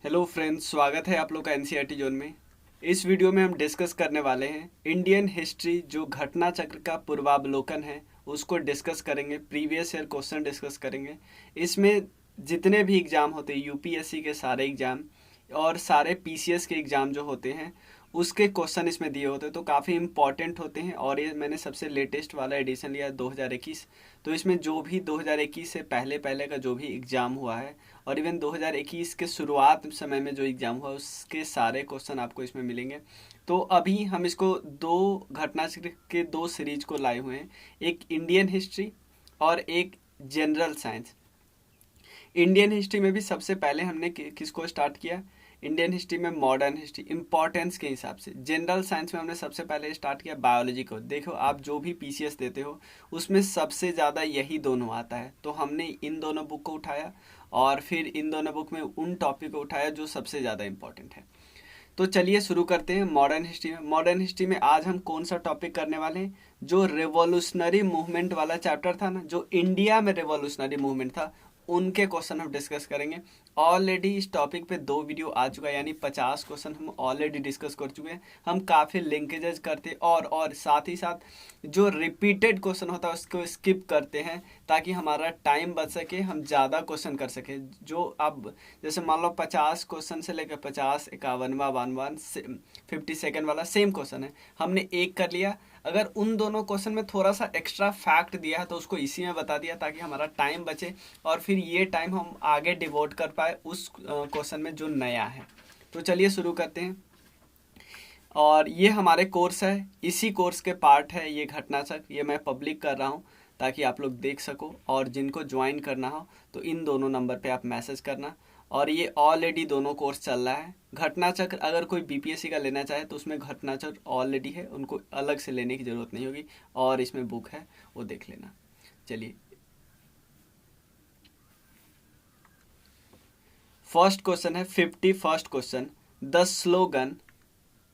Hello friends, स्वागत है आप लोग का एनसीईआरटी जोन में। इस वीडियो में हम डिस्कस करने वाले हैं इंडियन हिस्ट्री, जो घटना चक्र का पूर्वावलोकन है उसको डिस्कस करेंगे। प्रीवियस ईयर क्वेश्चन डिस्कस करेंगे। इसमें जितने भी एग्ज़ाम होते हैं, यूपीएससी के सारे एग्ज़ाम और सारे पीसीएस के एग्ज़ाम जो होते हैं उसके क्वेश्चन इसमें दिए होते हैं, तो काफ़ी इंपॉर्टेंट होते हैं। और ये मैंने सबसे लेटेस्ट वाला एडिशन लिया है 2021। तो इसमें जो भी 2021 से पहले पहले का जो भी एग्ज़ाम हुआ है और इवन 2021 के शुरुआत समय में जो एग्ज़ाम हुआ उसके सारे क्वेश्चन आपको इसमें मिलेंगे। तो अभी हम इसको दो घटना चक्र के दो सीरीज को लाए हुए हैं, एक इंडियन हिस्ट्री और एक जनरल साइंस। इंडियन हिस्ट्री में भी सबसे पहले हमने किसको स्टार्ट किया? इंडियन हिस्ट्री में मॉडर्न हिस्ट्री इंपॉर्टेंस के हिसाब से। जनरल साइंस में हमने सबसे पहले स्टार्ट किया बायोलॉजी को। देखो, आप जो भी पीसीएस देते हो उसमें सबसे ज़्यादा यही दोनों आता है, तो हमने इन दोनों बुक को उठाया और फिर इन दोनों बुक में उन टॉपिक को उठाया जो सबसे ज़्यादा इंपॉर्टेंट है। तो चलिए शुरू करते हैं मॉडर्न हिस्ट्री में। मॉडर्न हिस्ट्री में आज हम कौन सा टॉपिक करने वाले हैं? जो रिवॉल्यूशनरी मूवमेंट वाला चैप्टर था ना, जो इंडिया में रिवॉल्यूशनरी मूवमेंट था, उनके क्वेश्चन हम डिस्कस करेंगे। ऑलरेडी इस टॉपिक पे दो वीडियो आ चुका है, यानी 50 क्वेश्चन हम ऑलरेडी डिस्कस कर चुके हैं। हम काफ़ी लिंकेजेस करते और साथ ही साथ जो रिपीटेड क्वेश्चन होता है उसको स्किप करते हैं, ताकि हमारा टाइम बच सके, हम ज़्यादा क्वेश्चन कर सकें। जो अब जैसे मान लो 50 क्वेश्चन से लेकर 50, 51वां, 52 वाला सेम क्वेश्चन है, हमने एक कर लिया। अगर उन दोनों क्वेश्चन में थोड़ा सा एक्स्ट्रा फैक्ट दिया है तो उसको इसी में बता दिया, ताकि हमारा टाइम बचे और फिर ये टाइम हम आगे डिवोट कर पाए उस क्वेश्चन में जो नया है। तो चलिए शुरू करते हैं। और ये हमारे कोर्स है, इसी कोर्स के पार्ट है ये घटना चक्र। ये मैं पब्लिक कर रहा हूँ ताकि आप लोग देख सको, और जिनको ज्वाइन करना हो तो इन दोनों नंबर पे आप मैसेज करना। और ये ऑलरेडी दोनों कोर्स चल रहा है। घटना चक्र अगर कोई बीपीएससी का लेना चाहे तो उसमें घटना चक्र ऑलरेडी है, उनको अलग से लेने की ज़रूरत नहीं होगी। और इसमें बुक है, वो देख लेना। चलिए, फर्स्ट क्वेश्चन है 51st question. The slogan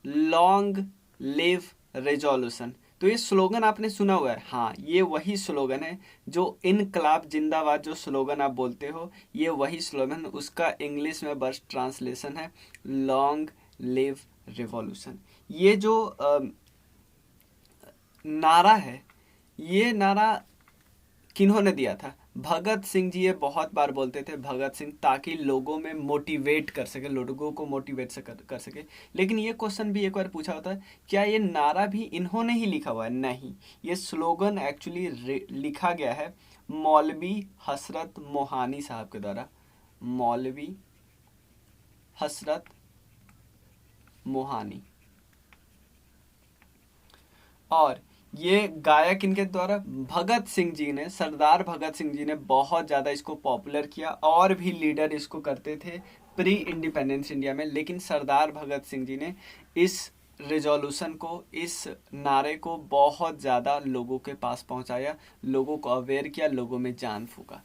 long live resolution. तो ये स्लोगन आपने सुना हुआ है। हाँ, ये वही स्लोगन है जो इनकलाब जिंदाबाद जो स्लोगन आप बोलते हो, ये वही स्लोगन। उसका इंग्लिश में बस ट्रांसलेशन है लॉन्ग लिव रिवॉल्यूशन। ये जो नारा है, ये नारा किन्होंने दिया था? भगत सिंह जी ये बहुत बार बोलते थे, भगत सिंह, ताकि लोगों में मोटिवेट कर सके, लोगों को मोटिवेट से कर सके। लेकिन ये क्वेश्चन भी एक बार पूछा होता है, क्या ये नारा भी इन्होंने ही लिखा हुआ है? नहीं, ये स्लोगन एक्चुअली लिखा गया है मौलवी हसरत मोहानी साहब के द्वारा। मौलवी हसरत मोहानी। और ये गायक इनके द्वारा भगत सिंह जी ने, सरदार भगत सिंह जी ने बहुत ज़्यादा इसको पॉपुलर किया। और भी लीडर इसको करते थे प्री इंडिपेंडेंस इंडिया में, लेकिन सरदार भगत सिंह जी ने इस रिजोल्यूशन को, इस नारे को बहुत ज़्यादा लोगों के पास पहुंचाया, लोगों को अवेयर किया, लोगों में जान फूका।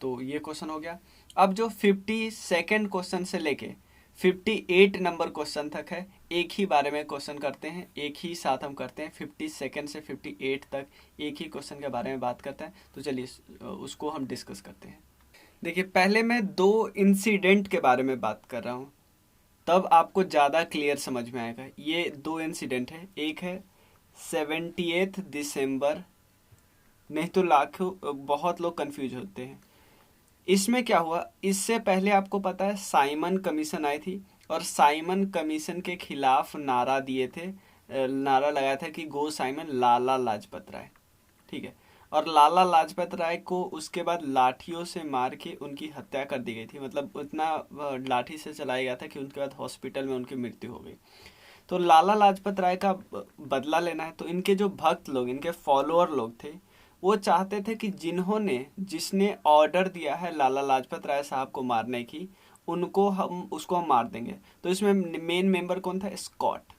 तो ये क्वेश्चन हो गया। अब जो 52nd क्वेश्चन से लेके 58 नंबर क्वेश्चन तक है, एक ही बारे में क्वेश्चन करते हैं, एक ही साथ हम करते हैं। 52nd से 58 तक एक ही क्वेश्चन के बारे में बात करते हैं। तो चलिए उसको हम डिस्कस करते हैं। देखिए, पहले मैं दो इंसिडेंट के बारे में बात कर रहा हूँ, तब आपको ज़्यादा क्लियर समझ में आएगा। ये दो इंसिडेंट है, एक है 78 दिसंबर। नहीं तो लाखों बहुत लोग कंफ्यूज होते हैं। इसमें क्या हुआ, इससे पहले आपको पता है साइमन कमीशन आई थी, और साइमन कमीशन के खिलाफ नारा दिए थे, नारा लगाया था कि गो साइमन लाला लाजपत राय। ठीक है। और लाला लाजपत राय को उसके बाद लाठियों से मार के उनकी हत्या कर दी गई थी। मतलब उतना लाठी से चलाया गया था कि उनके बाद हॉस्पिटल में उनकी मृत्यु हो गई। तो लाला लाजपत राय का बदला लेना है, तो इनके जो भक्त लोग, इनके फॉलोअर लोग थे, वो चाहते थे कि जिसने ऑर्डर दिया है लाला लाजपत राय साहब को मारने की, उसको हम मार देंगे। तो इसमें मेन मेंबर कौन था? स्कॉट।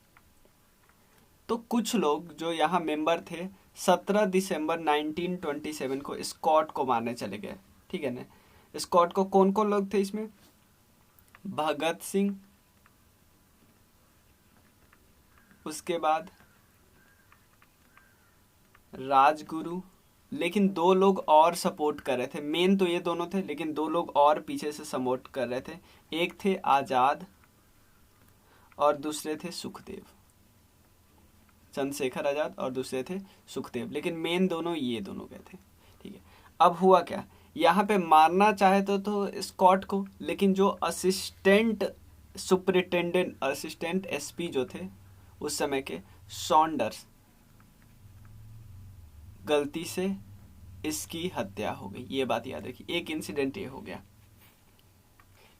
तो कुछ लोग जो यहाँ मेंबर थे 17 दिसंबर 1927 को स्कॉट को मारने चले गए। ठीक है ना। स्कॉट को कौन कौन लोग थे इसमें? भगत सिंह, उसके बाद राजगुरु, लेकिन दो लोग और सपोर्ट कर रहे थे। मेन तो ये दोनों थे, लेकिन दो लोग और पीछे से सपोर्ट कर रहे थे। एक थे आजाद और दूसरे थे सुखदेव, चंद्रशेखर आजाद और दूसरे थे सुखदेव, लेकिन मेन दोनों ये दोनों गए थे। ठीक है, अब हुआ क्या, यहाँ पे मारना चाहे तो स्कॉट को, लेकिन जो असिस्टेंट सुपरिटेंडेंट, असिस्टेंट एसपी जो थे उस समय के, सॉन्डर्स, गलती से इसकी हत्या हो गई। ये बात याद रखिए, एक इंसिडेंट ये हो गया।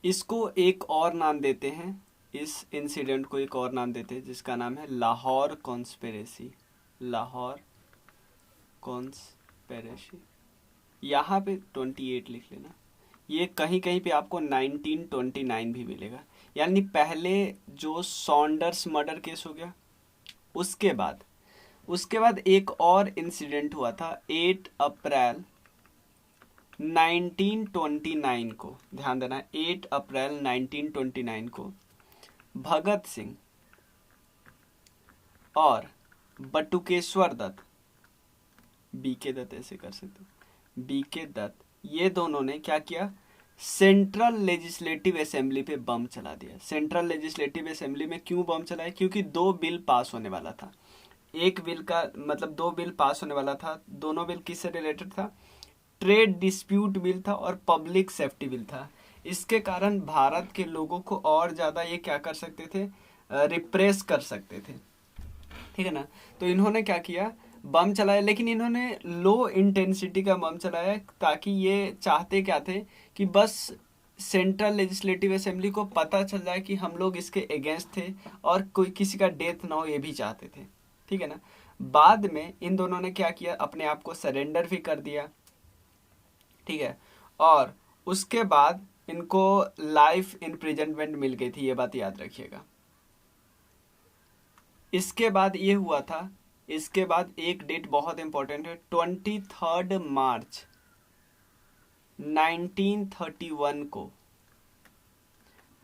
इसको एक और नाम देते हैं, इस इंसिडेंट को एक और नाम देते हैं जिसका नाम है लाहौर कॉन्स्पिरेसी। लाहौर कॉन्स्पिरेसी, यहाँ पे 28 लिख लेना। ये कहीं कहीं पे आपको 1929 भी मिलेगा। यानी पहले जो सॉन्डर्स मर्डर केस हो गया, उसके बाद एक और इंसिडेंट हुआ था 8 अप्रैल 1929 को। ध्यान देना, 8 अप्रैल 1929 को भगत सिंह और बटुकेश्वर दत्त, बीके दत्त ऐसे कर सकते हो, बीके दत्त, ये दोनों ने क्या किया, सेंट्रल लेजिस्लेटिव असेंबली पे बम चला दिया। सेंट्रल लेजिस्लेटिव असेंबली में क्यों बम चलाया, क्योंकि दो बिल पास होने वाला था। एक बिल का मतलब दो बिल पास होने वाला था। दोनों बिल किससे रिलेटेड था, ट्रेड डिस्प्यूट बिल था और पब्लिक सेफ्टी बिल था। इसके कारण भारत के लोगों को और ज़्यादा ये क्या कर सकते थे, रिप्रेस कर सकते थे। ठीक है ना, तो इन्होंने क्या किया, बम चलाया, लेकिन इन्होंने लो इंटेंसिटी का बम चलाया, ताकि ये चाहते क्या थे कि बस सेंट्रल लेजिस्लेटिव असेंबली को पता चल जाए कि हम लोग इसके अगेंस्ट थे और कोई किसी का डेथ ना हो, ये भी चाहते थे। ठीक है ना, बाद में इन दोनों ने क्या किया, अपने आप को सरेंडर भी कर दिया। ठीक है, और उसके बाद इनको लाइफ इम्प्रिजनमेंट मिल गई थी, ये बात याद रखिएगा। इसके बाद ये हुआ था, इसके बाद एक डेट बहुत इंपॉर्टेंट है, 23 मार्च 1931 को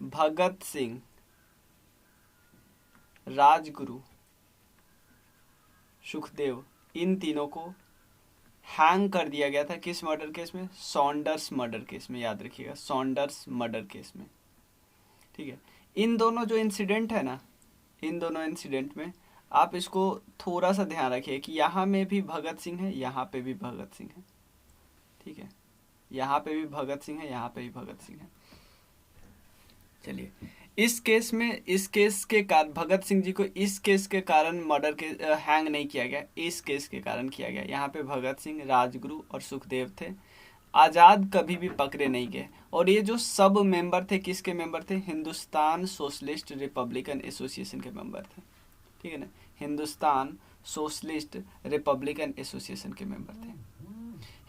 भगत सिंह, राजगुरु, सुखदेव, इन तीनों को हैंग कर दिया गया था। किस मर्डर केस में, सॉन्डर्स मर्डर केस में, याद रखिएगा, सॉन्डर्स मर्डर केस में। ठीक है, इन दोनों जो इंसिडेंट है ना, इन दोनों इंसिडेंट में आप इसको थोड़ा सा ध्यान रखिए कि यहाँ में भी भगत सिंह है, यहाँ पे भी भगत सिंह है। ठीक है, यहाँ पे भी भगत सिंह है, यहाँ पे भी भगत सिंह है। चलिए, इस केस में, इस केस के कारण भगत सिंह जी को इस केस के कारण मर्डर के हैंग नहीं किया गया, इस केस के कारण किया गया। यहाँ पे भगत सिंह, राजगुरु और सुखदेव थे। आज़ाद कभी भी पकड़े नहीं गए। और ये जो सब मेंबर थे, किसके मेंबर थे, हिंदुस्तान सोशलिस्ट रिपब्लिकन एसोसिएशन के मेंबर थे। ठीक है ना, हिंदुस्तान सोशलिस्ट रिपब्लिकन एसोसिएशन के मेंबर थे।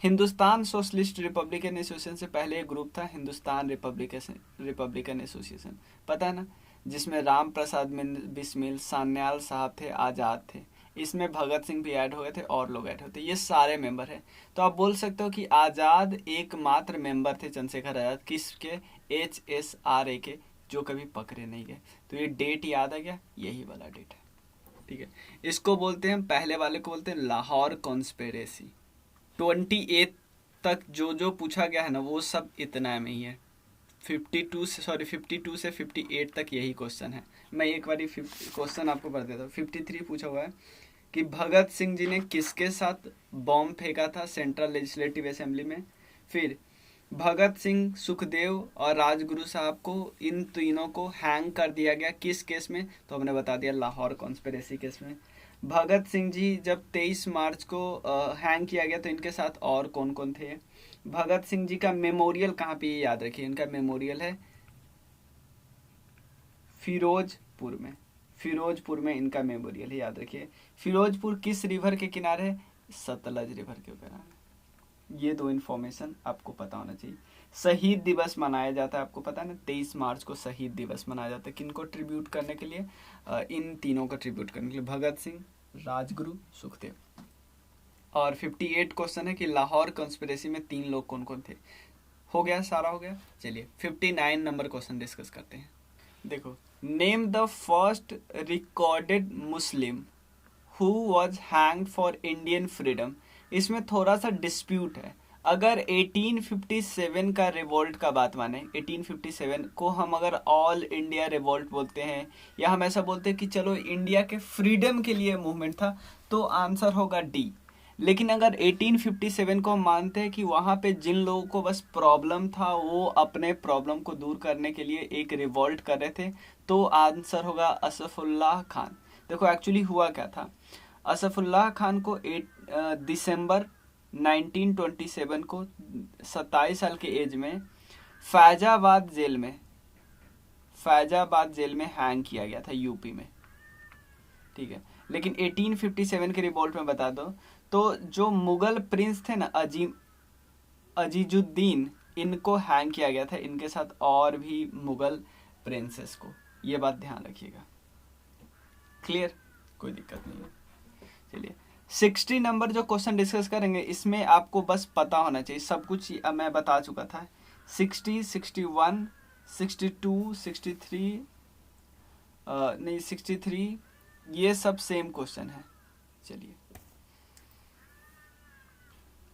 हिंदुस्तान सोशलिस्ट रिपब्लिकन एसोसिएशन से पहले एक ग्रुप था, हिंदुस्तान रिपब्लिकन एसोसिएशन, पता है ना, जिसमें राम प्रसाद बिस्मिल, सान्याल साहब थे, आज़ाद थे। इसमें भगत सिंह भी ऐड हो गए थे और लोग ऐड होते, ये सारे मेंबर हैं। तो आप बोल सकते हो कि आज़ाद एकमात्र मेंबर थे, चंद्रशेखर आज़ाद, किसके, HSRA के, जो कभी पकड़े नहीं गए। तो ये डेट याद आ गया, यही वाला डेट है। ठीक है, इसको बोलते हैं, पहले वाले को बोलते हैं लाहौर कॉन्स्पिरेसी। 28 तक जो जो पूछा गया है ना, वो सब इतना में ही है। 52 से 58 तक यही क्वेश्चन है। मैं एक बार क्वेश्चन आपको पढ़ देता हूँ। 53 पूछा हुआ है कि भगत सिंह जी ने किसके साथ बॉम्ब फेंका था सेंट्रल लेजिस्लेटिव असेंबली में। फिर भगत सिंह, सुखदेव और राजगुरु साहब को, इन तीनों को हैंग कर दिया गया किस केस में, तो हमने बता दिया लाहौर कॉन्स्पिरेसी केस में। भगत सिंह जी जब 23 मार्च को हैंग किया गया, तो इनके साथ और कौन कौन थे। भगत सिंह जी का मेमोरियल कहाँ पे, याद रखिए, इनका मेमोरियल है फिरोजपुर में। फिरोजपुर में इनका मेमोरियल है, याद रखिए। फिरोजपुर किस रिवर के किनारे है, सतलज रिवर के किनारे। ये दो इन्फॉर्मेशन आपको पता होना चाहिए। शहीद दिवस मनाया जाता है, आपको पता है ना, 23 मार्च को शहीद दिवस मनाया जाता है। किनको ट्रिब्यूट करने के लिए, इन तीनों को ट्रिब्यूट करने के लिए, भगत सिंह, राजगुरु, सुखदेव। और 58 क्वेश्चन है कि लाहौर कॉन्स्पिरेसी में 3 लोग कौन कौन थे। हो गया, सारा हो गया। चलिए 59 नंबर क्वेश्चन डिस्कस करते हैं। देखो, name the first recorded Muslim who was hanged for Indian freedom इसमें थोड़ा सा डिस्प्यूट है। अगर 1857 का रिवोल्ट का बात माने, 1857 को हम अगर ऑल इंडिया रिवोल्ट बोलते हैं या हम ऐसा बोलते हैं कि चलो इंडिया के फ्रीडम के लिए मूवमेंट था, तो आंसर होगा डी। लेकिन अगर 1857 को हम मानते हैं कि वहाँ पे जिन लोगों को बस प्रॉब्लम था वो अपने प्रॉब्लम को दूर करने के लिए एक रिवोल्ट कर रहे थे, तो आंसर होगा असफुल्लाह खान। देखो एक्चुअली हुआ क्या था, असफुल्लाह खान को 8 दिसंबर 1927 को 27 साल के एज में फैजाबाद जेल में हैंग किया गया था यूपी में, ठीक है। लेकिन 1857 के रिवोल्ट में बता दो तो जो मुगल प्रिंस थे ना अजीजुद्दीन, इनको हैंग किया गया था, इनके साथ और भी मुगल प्रिंसेस को, ये बात ध्यान रखिएगा। क्लियर, कोई दिक्कत नहीं है। चलिए 60 नंबर जो क्वेश्चन डिस्कस करेंगे इसमें आपको बस पता होना चाहिए, सब कुछ मैं बता चुका था। 60, 61, 62, 63 नहीं 63, ये सब सेम क्वेश्चन है। चलिए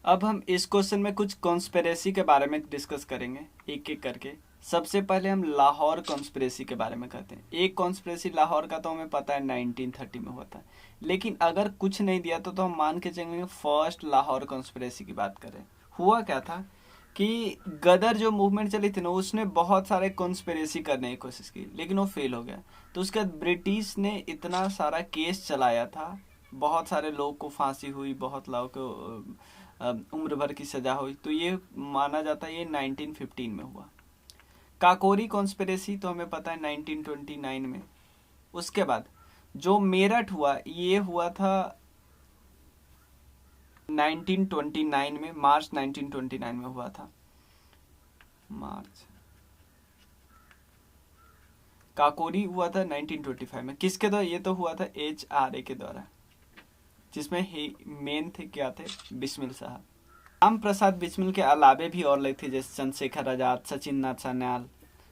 अब हम इस क्वेश्चन में कुछ कॉन्स्पिरेसी के बारे में डिस्कस करेंगे एक एक करके। सबसे पहले हम लाहौर कॉन्स्पिरेसी के बारे में करते हैं। एक कॉन्स्पिरेसी लाहौर का तो हमें पता है 1930 में हुआ था, लेकिन अगर कुछ नहीं दिया तो हम मान के चलेंगे फर्स्ट लाहौर कॉन्स्पिरेसी की बात करें। हुआ क्या था कि गदर जो मूवमेंट चली थी ना, उसने बहुत सारे कॉन्स्पिरेसी करने की कोशिश की, लेकिन वो फेल हो गया। तो उसके बाद ब्रिटिश ने इतना सारा केस चलाया था, बहुत सारे लोग को फांसी हुई, बहुत लोगों को उम्र भर की सजा हुई, तो ये माना जाता है ये 1915 में हुआ। काकोरी कॉन्स्पिरेसी तो हमें पता है 1929 में। उसके बाद जो मेरठ हुआ, ये हुआ था 1929 में, मार्च 1929 में हुआ था, मार्च। काकोरी हुआ था 1925 में, किसके द्वारा? ये तो हुआ था HRA के द्वारा, जिसमें मेन थे क्या थे, बिस्मिल साहब। राम प्रसाद बिस्मिल के अलावे भी और लोग थे, जैसे चंद्रशेखर आजाद, सचिन नाथ सान्याल।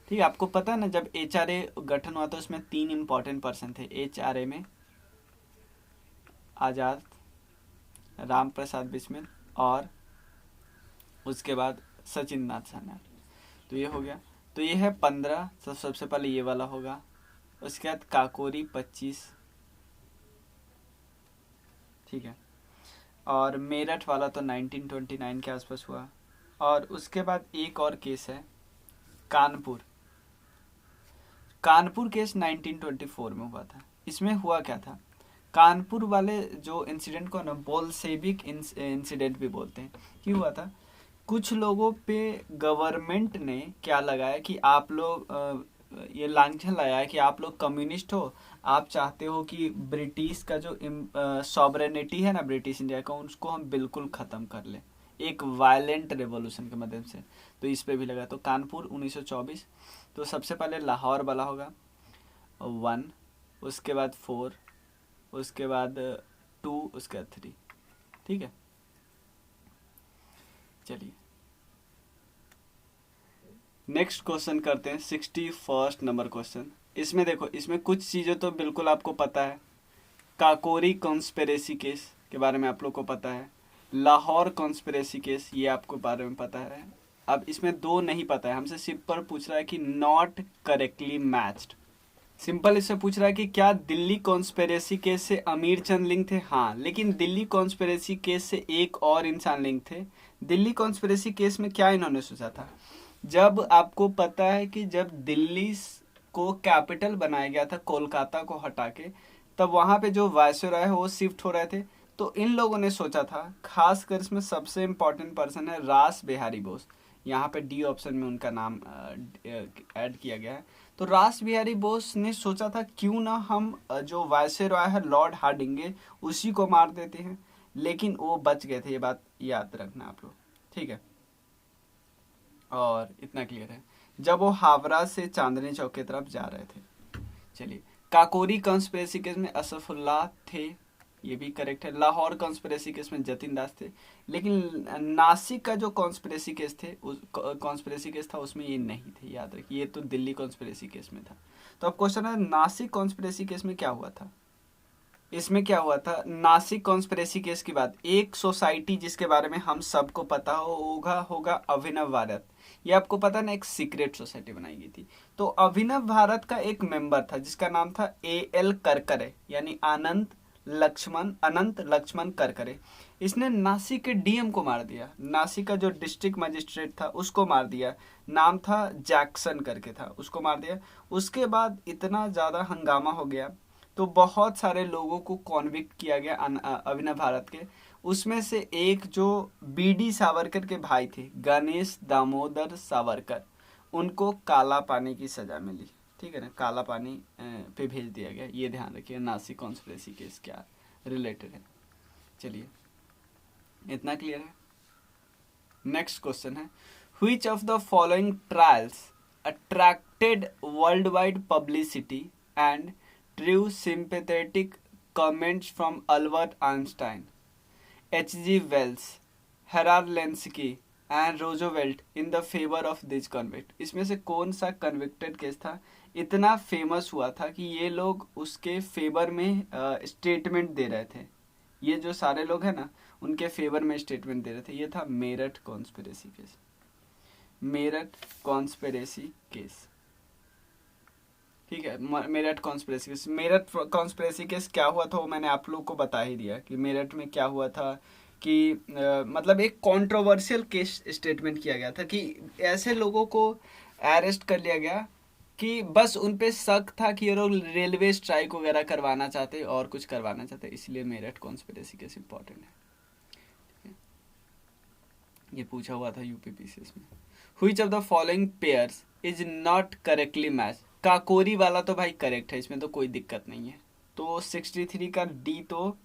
ठीक है, आपको पता है ना जब HRA गठन हुआ था उसमें 3 इंपॉर्टेंट पर्सन थे HRA में, आजाद, राम प्रसाद बिस्मिल और उसके बाद सचिन नाथ सान्याल। तो ये हो गया, तो ये है 15, सबसे पहले ये वाला होगा। उसके बाद काकोरी 25, ठीक है, और मेरठ वाला तो 1929 के आसपास हुआ। और उसके बाद एक और केस है कानपुर केस 1924 में हुआ था। इसमें हुआ क्या था, कानपुर वाले जो इंसिडेंट को ना बोल्शेविक इंसिडेंट भी बोलते हैं। क्यों हुआ था, कुछ लोगों पे गवर्नमेंट ने क्या लगाया कि आप लोग ये लांछन लगाया कि आप लोग कम्युनिस्ट हो, आप चाहते हो कि ब्रिटिश का जो सॉवरेनिटी है ना ब्रिटिश इंडिया का, उसको हम बिल्कुल ख़त्म कर लें एक वायलेंट रेवोल्यूशन के माध्यम से। तो इस पे भी लगा। तो कानपुर 1924। तो सबसे पहले लाहौर वाला होगा 1, उसके बाद 4, उसके बाद 2, उसके बाद 3, ठीक है। चलिए नेक्स्ट क्वेश्चन करते हैं, 61 नंबर क्वेश्चन। इसमें देखो, इसमें कुछ चीज़ें तो बिल्कुल आपको पता है। काकोरी कॉन्स्पिरेसी केस के बारे में आप लोग को पता है, लाहौर कॉन्स्पिरेसी केस ये आपको बारे में पता है। अब इसमें 2 नहीं पता है, हमसे सिंपल पूछ रहा है कि नॉट करेक्टली मैच्ड। सिंपल इससे पूछ रहा है कि क्या दिल्ली कॉन्स्पिरेसी केस से अमीर चंद लिंक थे? हाँ, लेकिन दिल्ली कॉन्स्पिरेसी केस से एक और इंसान लिंक थे। दिल्ली कॉन्स्पिरेसी केस में क्या इन्होंने सोचा था, जब आपको पता है कि जब दिल्ली को कैपिटल बनाया गया था कोलकाता को हटा के, तब वहाँ पे जो वायसरॉय है वो शिफ्ट हो रहे थे। तो इन लोगों ने सोचा था, खासकर इसमें सबसे इम्पोर्टेंट पर्सन है रास बिहारी बोस, यहाँ पे डी ऑप्शन में उनका नाम ऐड किया गया है। तो रास बिहारी बोस ने सोचा था क्यों ना हम जो वायसरॉय है लॉर्ड हार्डिंगे उसी को मार देते हैं, लेकिन वो बच गए थे, ये बात याद रखना आप लोग, ठीक है। और इतना क्लियर है जब वो हावड़ा से चांदनी चौक की तरफ जा रहे थे। चलिए काकोरी कॉन्स्पिरेसी केस में असफुल्लाह थे, ये भी करेक्ट है। लाहौर कॉन्स्पिरेसी केस में जतिन दास थे, लेकिन नासिक का जो कॉन्स्पिरेसी केस था उसमें ये नहीं थे, याद रखिए। ये तो दिल्ली कॉन्स्पिरेसी केस में था। तो अब क्वेश्चन है नासिक कॉन्स्पिरेसी केस में क्या हुआ था। इसमें क्या हुआ था, नासिक कॉन्स्पिरेसी केस की बात, एक सोसाइटी जिसके बारे में हम सबको पता होगा होगा अभिनव भारत। ये आपको पता ना, एक सीक्रेट सोसाइटी बनाई गई थी। तो अभिनव भारत का एक मेंबर था जिसका नाम था A.L. करकरे, यानी अनंत लक्ष्मण करकरे। इसने नासिक के डीएम को मार दिया, नासिक का जो डिस्ट्रिक्ट मजिस्ट्रेट था उसको मार दिया, नाम था जैक्सन करके था, उसको मार दिया। उसके बाद इतना ज़्यादा हंगामा हो गया तो बहुत सारे लोगों को कॉन्विक्ट किया गया अभिनव भारत के। उसमें से एक जो B.D. सावरकर के भाई थे, गणेश दामोदर सावरकर, उनको काला पानी की सजा मिली। ठीक है ना, काला पानी पे भेज दिया गया। ये ध्यान रखिए, नासिक कॉन्स्पिरेसी केस क्या रिलेटेड है। चलिए, इतना क्लियर है। नेक्स्ट क्वेश्चन है, which of the following trials attracted world wide publicity and true sympathetic comments from Albert Einstein, H.G. Wells, Herard Lensky and Roosevelt in the favor of this convict? इसमें से कौन सा convicted case था, इतना famous हुआ था कि ये लोग उसके फेवर में स्टेटमेंट दे रहे थे। ये जो सारे लोग हैं ना, उनके फेवर में स्टेटमेंट दे रहे थे। ये था Meerut conspiracy case, Meerut conspiracy case. ठीक है, Meerut conspiracy case. Meerut conspiracy case क्या हुआ था वो मैंने आप लोगों को बता ही दिया कि मेरठ में क्या हुआ था कि मतलब एक कंट्रोवर्शियल केस स्टेटमेंट किया गया था कि ऐसे लोगों को अरेस्ट कर लिया गया कि बस उन पे शक था कि ये लोग रेलवे स्ट्राइक वगैरह करवाना चाहते और कुछ करवाना चाहते, इसलिए मेरठ कॉन्स्पिरेसी केस इंपॉर्टेंट है। ये पूछा हुआ था यूपीपीसीएस में। Which of the following pairs is not correctly match? Kakori वाला तो भाई करेक्ट है, इसमें तो कोई दिक्कत नहीं है। तो 63 का डी तो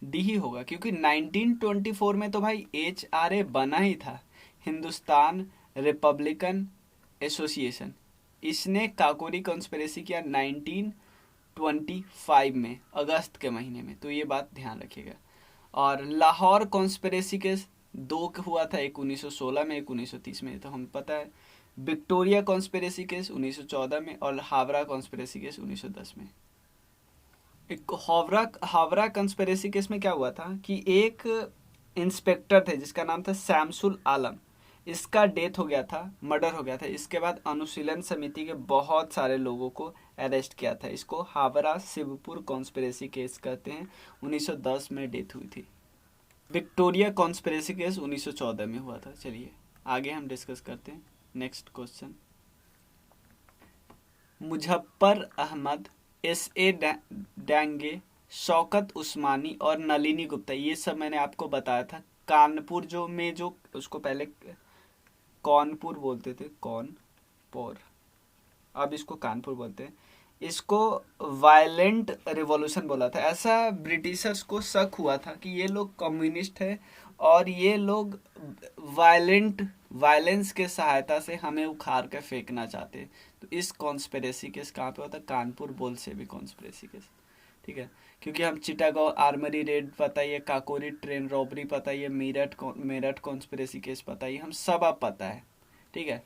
डी ही होगा, क्योंकि 1924 में तो भाई HRA बना ही था, हिंदुस्तान रिपब्लिकन एसोसिएशन। इसने काकोरी कॉन्स्पिरेसी किया 1925 में, अगस्त के महीने में, तो ये बात ध्यान रखिएगा। और लाहौर कॉन्स्पिरेसी केस दो हुआ था, एक 1916 में, एक 1930 में, तो हम पता है। विक्टोरिया कॉन्स्पिरेसी केस 1914 में और हावड़ा कॉन्स्पिरेसी केस 1910 में। एक हावड़ा कॉन्स्पिरेसी केस में क्या हुआ था कि एक इंस्पेक्टर थे जिसका नाम था शमसुल आलम, इसका डेथ हो गया था, मर्डर हो गया था। इसके बाद अनुशीलन समिति के बहुत सारे लोगों को अरेस्ट किया था। इसको हावड़ा शिवपुर कॉन्स्पिरेसी केस कहते हैं। 1910 में डेथ हुई थी। विक्टोरिया कॉन्स्पिरेसी केस 1914 में हुआ था। चलिए आगे हम डिस्कस करते हैं। Next question, Muzaffar Ahmad, S.A. Dange, Shaukat Usmani और नलिनी गुप्ता, ये सब मैंने आपको बताया था। कानपुर जो उसको पहले कौनपुर बोलते थे, कौनपुर, अब इसको कानपुर बोलते हैं। इसको वायलेंट रिवॉल्यूशन बोला था। ऐसा ब्रिटिशर्स को शक हुआ था कि ये लोग कम्युनिस्ट है और ये लोग वायलेंस के सहायता से हमें उखाड़ कर फेंकना चाहते। तो इस कॉन्स्पिरेसी केस कहाँ पे होता है? कानपुर बोल से भी कॉन्स्पिरेसी केस। ठीक है, क्योंकि हम चिटागोंग आर्मरी रेड पता ही है, काकोरी ट्रेन रॉबरी पता ही है, मेरठ कॉन्स्पिरेसी केस पता ही, हम सब आप पता है। ठीक है,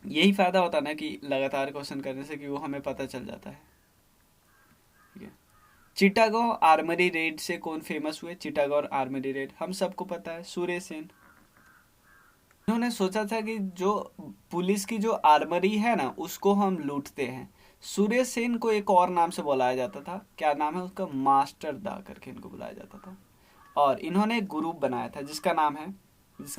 यही फायदा होता ना कि लगातार क्वेश्चन करने से कि वो हमें पता चल जाता है। ठीक है, चिटागोंग आर्मरी रेड से कौन फेमस हुए? चिटागोंग आर्मरी रेड हम सबको पता है, सूर्य सेन। उन्होंने सोचा था कि जो पुलिस की जो आर्मरी है ना उसको हम लूटते हैं। सूर्य सेन को एक और नाम से बुलाया जाता था, क्या नाम है उसका? मास्टर दा करके इनको बुलाया जाता था। और इन्होंने एक ग्रुप बनाया था जिसका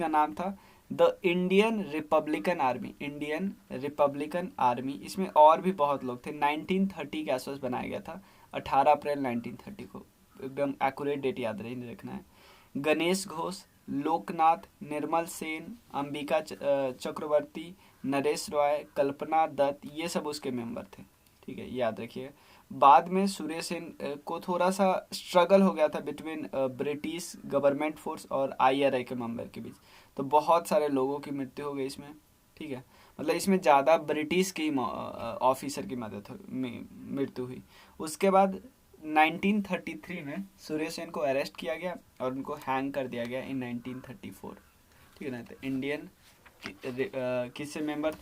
नाम था the Indian Republican army, Indian Republican army. इसमें और भी बहुत लोग थे। 1930 के आसपास बनाया गया था, 18 अप्रैल 1930 को, एकदम एक्यूरेट डेट याद रखना है। गणेश घोष, लोकनाथ, निर्मल सेन, अंबिका चक्रवर्ती, नरेश रॉय, कल्पना दत्त, ये सब उसके मेंबर थे। ठीक है, याद रखिए। बाद में सूर्य सेन को थोड़ा सा स्ट्रगल हो गया था बिटवीन ब्रिटिश गवर्नमेंट फोर्स और IRA के मेंबर के बीच, तो बहुत सारे लोगों की मृत्यु हो गई इसमें। ठीक है, मतलब इसमें ज़्यादा ब्रिटिश के ऑफिसर की मृत्यु हुई। उसके बाद 1933 में सूर्य सेन को अरेस्ट किया गया और उनको हैंग कर दिया गया इन 1934। ठीक है ना, तो इंडियन किसके मेंबर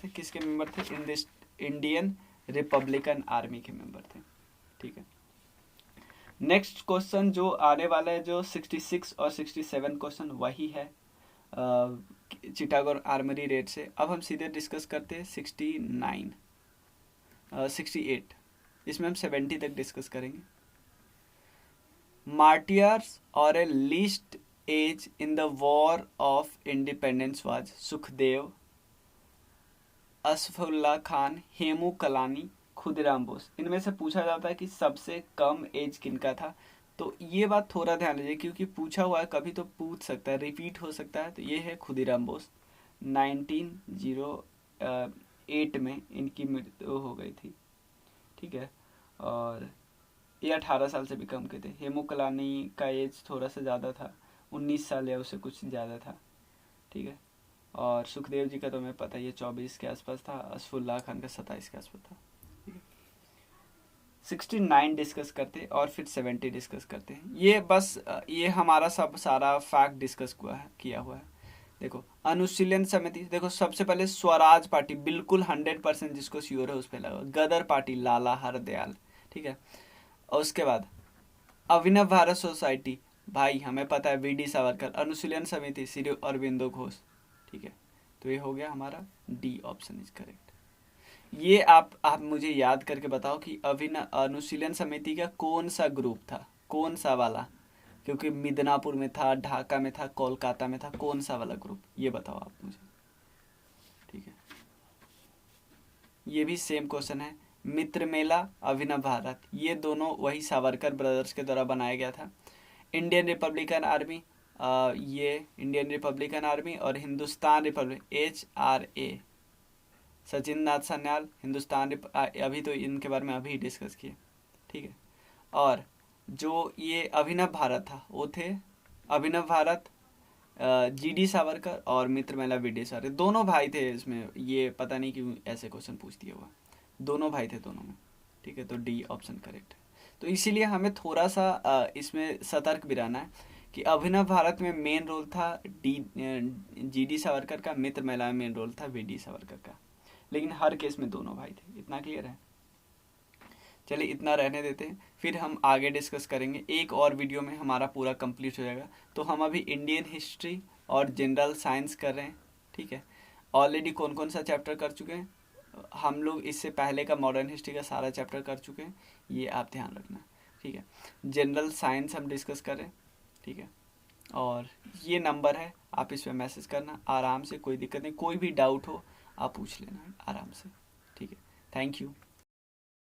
थे? In this Indian Republican army के मेंबर थे। ठीक है, नेक्स्ट क्वेश्चन जो आने वाला है, जो 66 और 67 क्वेश्चन वही है चिटागोंग आर्मरी रेड से। अब हम सीधे डिस्कस करते हैं 69 68, इसमें हम 70 तक डिस्कस करेंगे। मार्टियर्स और a least age in the war of independence was Sukhdev, Ashfaqulla Khan, Hemu Kalani, Khudiram Bose. इनमें से पूछा जाता है कि सबसे कम एज किनका था। तो ये बात थोड़ा ध्यान दीजिए, क्योंकि पूछा हुआ है, कभी तो पूछ सकता है, रिपीट हो सकता है। तो ये है खुदीराम बोस, 1908 में इनकी मृत्यु हो गई थी। ठीक है, और ये 18 साल से भी कम के थे। हेमू कलानी का एज थोड़ा सा ज़्यादा था, 19 साल या उससे कुछ ज़्यादा था। ठीक है, और सुखदेव जी का तो मैं पता ही है 24 के आसपास था, असफुल्ला खान का 27 के आसपास था। 69 डिस्कस करते हैं और फिर 70 डिस्कस करते हैं। ये बस ये हमारा सब सारा फैक्ट डिस्कस किया हुआ है। देखो, अनुशीलन समिति, देखो सबसे पहले स्वराज पार्टी बिल्कुल 100% जिसको श्योर है उस पर लगा। गदर पार्टी लाला हरदयाल। ठीक है, और उसके बाद अभिनव भारत सोसाइटी, भाई हमें पता है वीडी सावरकर। अनुशीलन समिति श्री अरविंदो घोष। ठीक है, तो ये हो गया हमारा डी ऑप्शन इज करेक्ट। ये आप मुझे याद करके बताओ कि अनुशीलन समिति का कौन सा ग्रुप था, कौन सा वाला, क्योंकि मिदनापुर में था, ढाका में था, कोलकाता में था, कौन सा वाला ग्रुप, ये बताओ आप मुझे। ठीक है, ये भी सेम क्वेश्चन है। मित्र मेला, अभिनव भारत, ये दोनों वही सावरकर ब्रदर्स के द्वारा बनाया गया था। इंडियन रिपब्लिकन आर्मी, ये इंडियन रिपब्लिकन आर्मी और हिंदुस्तान रिपब्लिक HRA, सचिन नाथ सान्याल, हिंदुस्तान अभी तो इनके बारे में अभी डिस्कस किए। ठीक है, और जो ये अभिनव भारत था वो थे अभिनव भारत, GD सावरकर, और मित्र मेला VD सावरकर, दोनों भाई थे इसमें। ये पता नहीं क्यों ऐसे क्वेश्चन पूछ दिया हुआ, दोनों भाई थे दोनों में। ठीक है, तो डी ऑप्शन करेक्ट है। तो इसीलिए हमें थोड़ा सा इसमें सतर्क भी रहना है कि अभिनव भारत में मेन रोल था GD सावरकर का, मित्र मेला में मेन रोल था VD सावरकर का, लेकिन हर केस में दोनों भाई थे। इतना क्लियर है? चलिए इतना रहने देते हैं, फिर हम आगे डिस्कस करेंगे। एक और वीडियो में हमारा पूरा कंप्लीट हो जाएगा। तो हम अभी इंडियन हिस्ट्री और जनरल साइंस कर रहे हैं। ठीक है, ऑलरेडी कौन कौन सा चैप्टर कर चुके हैं हम लोग, इससे पहले का मॉडर्न हिस्ट्री का सारा चैप्टर कर चुके हैं, ये आप ध्यान रखना। ठीक है, जनरल साइंस हम डिस्कस कर रहे हैं। ठीक है, और ये नंबर है, आप इस पर मैसेज करना आराम से, कोई दिक्कत नहीं, कोई भी डाउट हो आप पूछ लेना आराम से। ठीक है, थैंक यू।